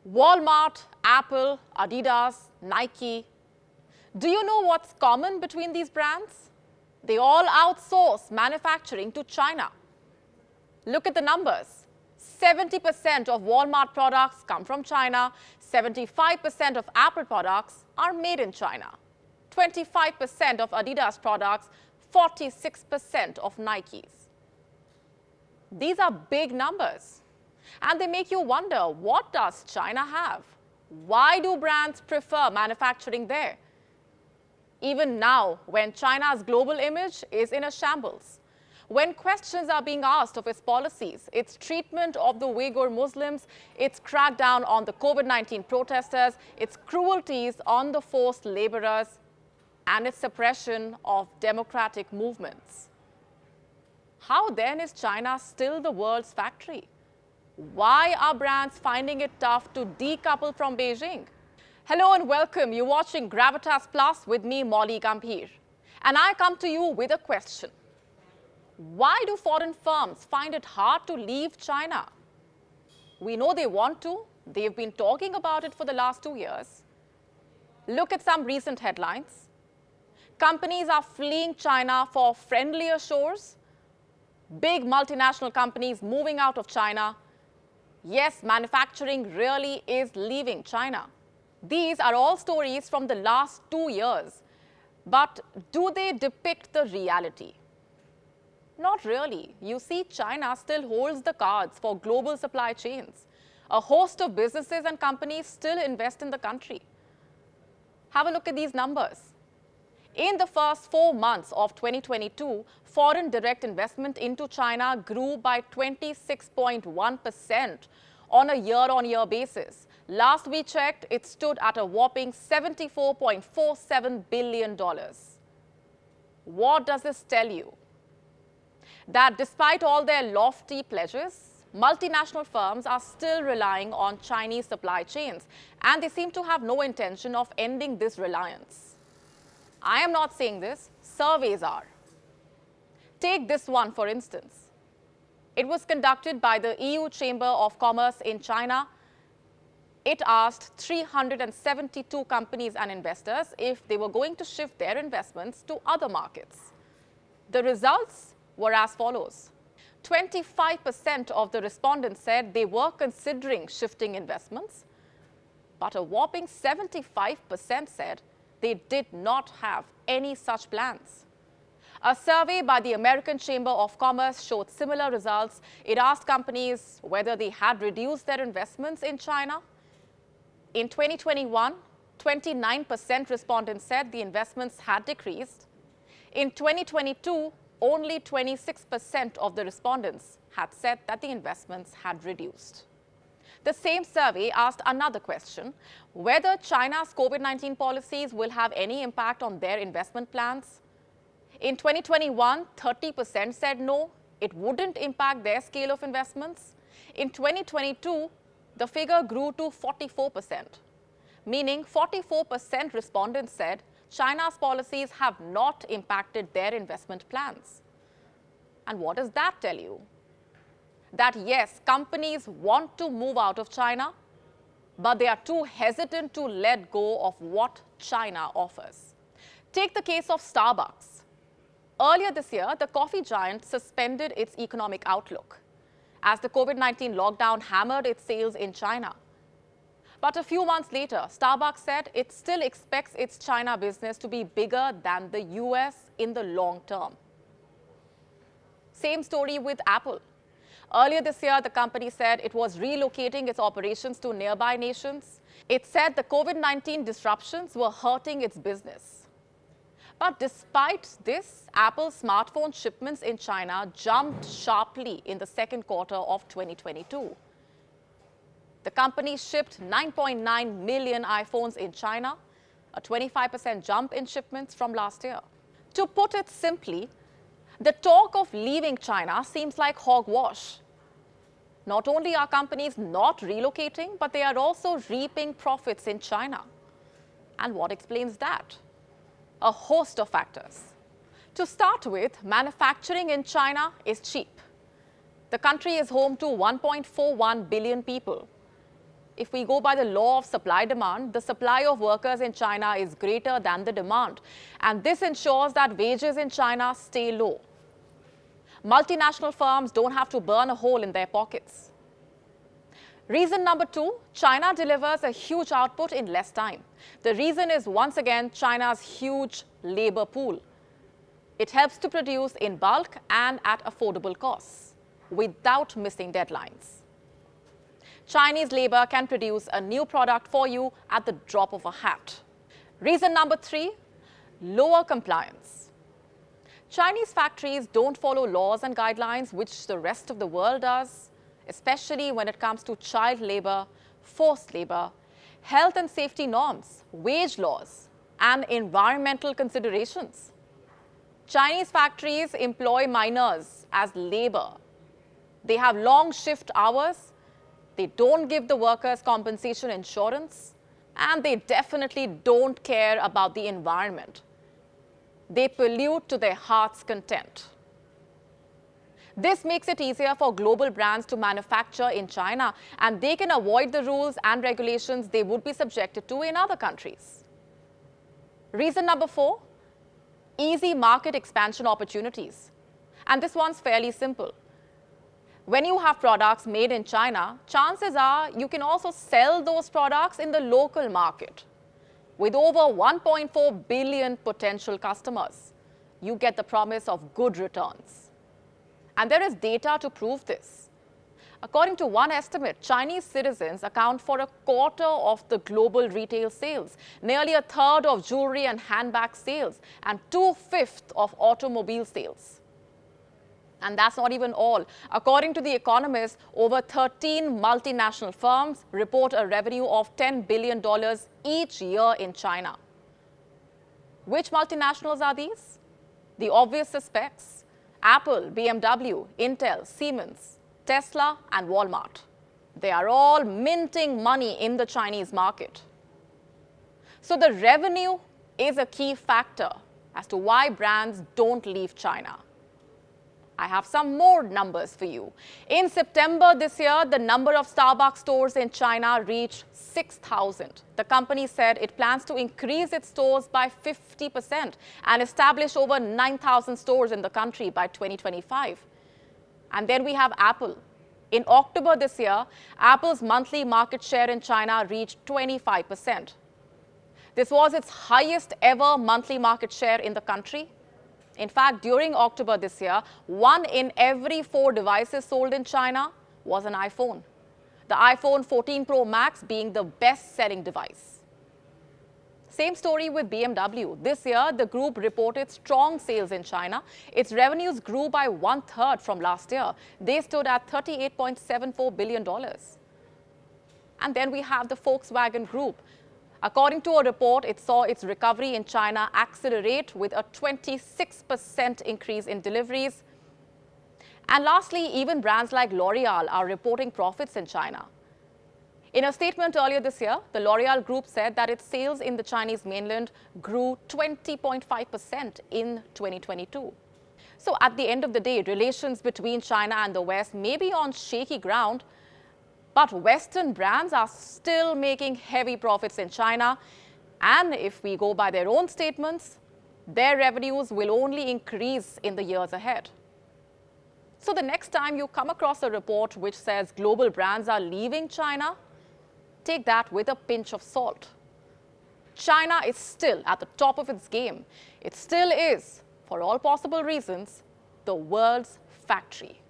Walmart, Apple, Adidas, Nike. Do you know what's common between these brands? They all outsource manufacturing to China. Look at the numbers. 70% of Walmart products come from China. 75% of Apple products are made in China. 25% of Adidas products, 46% of Nikes. These are big numbers. And they make you wonder, what does China have? Why do brands prefer manufacturing there? Even now, when China's global image is in a shambles, when questions are being asked of its policies, its treatment of the Uyghur Muslims, its crackdown on the COVID-19 protesters, its cruelties on the forced laborers, and its suppression of democratic movements. How then is China still the world's factory? Why are brands finding it tough to decouple from Beijing? Hello and welcome. You're watching Gravitas Plus with me, Gambhir. And I come to you with a question. Why do foreign firms find it hard to leave China? We know they want to. They've been talking about it for the last 2 years. Look at some recent headlines. Companies are fleeing China for friendlier shores. Big multinational companies moving out of China. Yes, manufacturing really is leaving China. These are all stories from the last 2 years. But do they depict the reality? Not really. You see, China still holds the cards for global supply chains. A host of businesses and companies still invest in the country. Have a look at these numbers. In the first 4 months of 2022, foreign direct investment into China grew by 26.1% on a year-on-year basis. Last we checked, it stood at a whopping $74.47 billion. What does this tell you? That despite all their lofty pledges, multinational firms are still relying on Chinese supply chains, and they seem to have no intention of ending this reliance. I am not saying this, surveys are. Take this one, for instance. It was conducted by the EU Chamber of Commerce in China. It asked 372 companies and investors if they were going to shift their investments to other markets. The results were as follows. 25% of the respondents said they were considering shifting investments, but a whopping 75% said they did not have any such plans. A survey by the American Chamber of Commerce showed similar results. It asked companies whether they had reduced their investments in China. In 2021, 29% respondents said the investments had decreased. In 2022, only 26% of the respondents had said that the investments had reduced. The same survey asked another question, whether China's COVID-19 policies will have any impact on their investment plans. In 2021, 30% said no, it wouldn't impact their scale of investments. In 2022, the figure grew to 44%, meaning 44% respondents said China's policies have not impacted their investment plans. And what does that tell you? That yes, companies want to move out of China, but they are too hesitant to let go of what China offers. Take the case of Starbucks. Earlier this year, the coffee giant suspended its economic outlook as the COVID-19 lockdown hammered its sales in China. But a few months later, Starbucks said it still expects its China business to be bigger than the US in the long term. Same story with Apple. Earlier this year, the company said it was relocating its operations to nearby nations. It said the COVID-19 disruptions were hurting its business. But despite this, Apple's smartphone shipments in China jumped sharply in the second quarter of 2022. The company shipped 9.9 million iPhones in China, a 25% jump in shipments from last year. To put it simply, the talk of leaving China seems like hogwash. Not only are companies not relocating, but they are also reaping profits in China. And what explains that? A host of factors. To start with, manufacturing in China is cheap. The country is home to 1.41 billion people. if we go by the law of supply-demand, the supply of workers in China is greater than the demand. And this ensures that wages in China stay low. Multinational firms don't have to burn a hole in their pockets. Reason number 2, China delivers a huge output in less time. The reason is once again China's huge labor pool. It helps to produce in bulk and at affordable costs without missing deadlines. Chinese labor can produce a new product for you at the drop of a hat. Reason number 3, lower compliance. Chinese factories don't follow laws and guidelines which the rest of the world does, especially when it comes to child labor, forced labor, health and safety norms, wage laws, and environmental considerations. Chinese factories employ minors as labor. They have long shift hours, they don't give the workers compensation insurance, and they definitely don't care about the environment. They pollute to their heart's content. This makes it easier for global brands to manufacture in China, and they can avoid the rules and regulations they would be subjected to in other countries. Reason number 4, easy market expansion opportunities. And this one's fairly simple. When you have products made in China, chances are you can also sell those products in the local market. With over 1.4 billion potential customers, you get the promise of good returns. And there is data to prove this. According to one estimate, Chinese citizens account for a quarter of the global retail sales, nearly a third of jewelry and handbag sales, and 2/5 of automobile sales. And that's not even all. According to The Economist, over 13 multinational firms report a revenue of $10 billion each year in China. Which multinationals are these? The obvious suspects: Apple, BMW, Intel, Siemens, Tesla, and Walmart. They are all minting money in the Chinese market. So the revenue is a key factor as to why brands don't leave China. I have some more numbers for you. In September this year, the number of Starbucks stores in China reached 6,000. The company said it plans to increase its stores by 50% and establish over 9,000 stores in the country by 2025. And then we have Apple. In October this year, Apple's monthly market share in China reached 25%. This was its highest ever monthly market share in the country. In fact, during October this year, 1 in every 4 devices sold in China was an iPhone. The iPhone 14 Pro Max being the best-selling device. Same story with BMW. This year, the group reported strong sales in China. Its revenues grew by 1/3 from last year. They stood at $38.74 billion. And then we have the Volkswagen Group. According to a report, it saw its recovery in China accelerate with a 26% increase in deliveries. And lastly, even brands like L'Oreal are reporting profits in China. In a statement earlier this year, the L'Oreal Group said that its sales in the Chinese mainland grew 20.5% in 2022. So at the end of the day, relations between China and the West may be on shaky ground, but Western brands are still making heavy profits in China. And if we go by their own statements, their revenues will only increase in the years ahead. So the next time you come across a report which says global brands are leaving China, take that with a pinch of salt. China is still at the top of its game. It still is, for all possible reasons, the world's factory.